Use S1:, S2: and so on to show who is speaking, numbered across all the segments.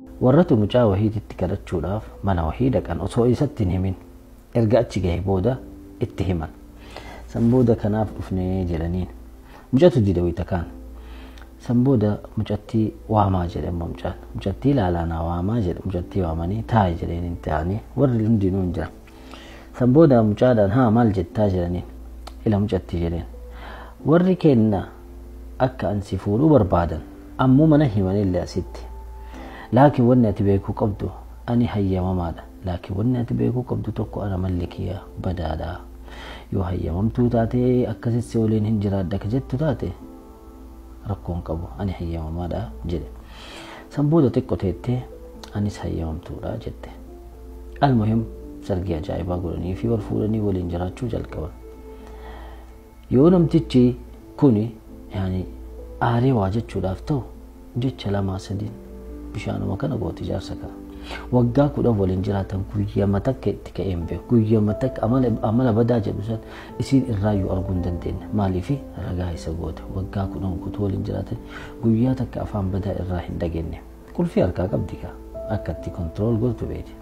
S1: warratu mucaa wahiitti kadhachuudhaaf mana wahii dhaqan osoo isatti hin himin erga achi gahee booda itti himan. San booda kanaaf dhufnee jedhaniin mucatu dida wayita kaan. San booda mucattii waamaa jedhama mucattii ilaalaanaa waamaa jedha mucattii waamanii taa'e jedhaniin ta'anii warri hundinuu hin jira. San booda mucaadhaan haa maal jettaa jedhaniin ila mucattii jedheen warri kenna akka ansi fuudhuu barbaadan ammoo mana himanillee asitti. Laakiin wanni ati beekuu qabdu ani hayyamamaadha. Laakiin wanni ati beekuu qabdu tokko ana mallikiyaa badaadha. Yoo hayyamamtuu taate akkasitti waliin hin jiraadha ka jettu taate rakkoon qabu ani hayyamamaadha jedhe. San booda xiqqoo teettee anis hayyamamtuudha jette. Almuhim sargii ajaa'ibaa godhanii fi wal fuudhanii waliin jiraachuu jalqaban. Yoo namtichi kuni aaree waa jechuudhaaf ta'u jecha lamaa sadiin bishaanuma kana gooti jaarsa kana. Waggaa 10 waliin jiraatan guyyaa takka itti ka'een beeku. Guyyaa takka amala badaa jedhu san isiin irraayyuu arguu hin dandeenye. Maaliif ragaa isa goote waggaa 10 guutuu waliin jiraatan guyyaa takka afaan badaa irraa hin dhageenye. Qulfii harkaa qabdi kaa akka itti kontirool gootu beekti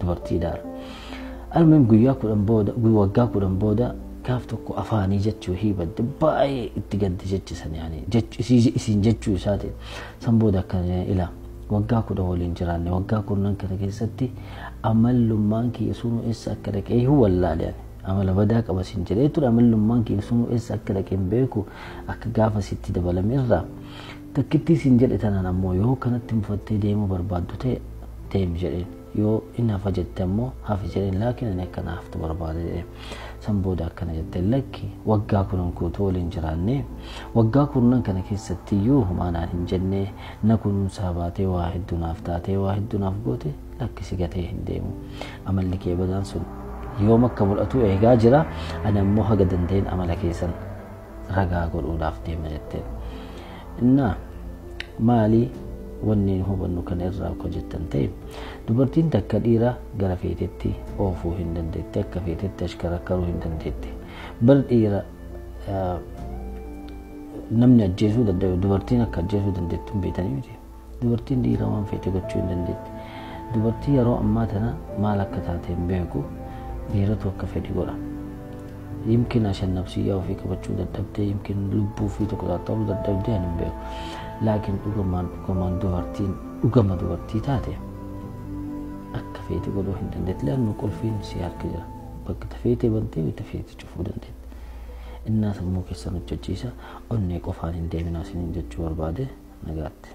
S1: dubartii daara. Almuhim guyyaa 10 booda waggaa 10 booda gaaf tokko afaanii jechuu hiibadde baay'ee itti gaddi jechisan isiin jechuu isaati. San booda akkana ilaa waggaa 10 waliin jiraanne waggaa 10 kana keessatti amallummaan kiyya sunu eessa akka dhaqee wallaaleen amala badaa qaba sin jedhee ture amallummaan kiyya sunu eessa akka dhaqeen beeku akka gaafa sitti dabalame irraa takkitti sin jedhe tanan ammoo yoo kanatti mufattee deemuu barbaaddu ta'e deemi jedheen yoo inni hafa jette ammoo hafi jedheen laakiin ani akkana haftu barbaade jedheen. San booda akkana jette lakki waggaa 10 guutuu waliin jiraanne waggaa 10 kana keessatti iyyuu humaanaan hin jenne na kunuunsaa baatee waa hedduu naaf taatee waa hedduu naaf goote lakki si gatee hin deemu. Amalli kee badaan sun yoom akka mul'atu eegaa jira ani ammoo haga danda'een amala keessan ragaa godhuudhaaf deema jetteen. Innaa maalii wanni hubannu kana irraa akka jettan ta'e dubartiin takka dhiira gara feetetti oofuu hin dandeetti akka feetetti ashkarakkaruu hin dandeetti. Bar dhiira namni ajjeesuu danda'u dubartiin akka ajjeesuu dandeettu hin beekanii miti. Dubartiin dhiira waan feete gochuu hin dandeetti. Dubartii yeroo ammaa tana maal akka taate hin beeku dhiiratu akka fedhi godha. Yimkin ashan nafsiyyaa ofii qabachuu dadhabdee yimkin lubbuu fi tokko taa'uu dadhabdee hin beeku. Laakiin dhugumaan dubartii taate akka feete godhuu hin dandeetti. Laannu qulfiin si harka jira. Bakka tafeetee bantee itti feete cufuu dandeetti. Innaa sammuu keessan hojjechiisa onnee qofaan hin deeminaa isiniin jechuu barbaade nagaatti.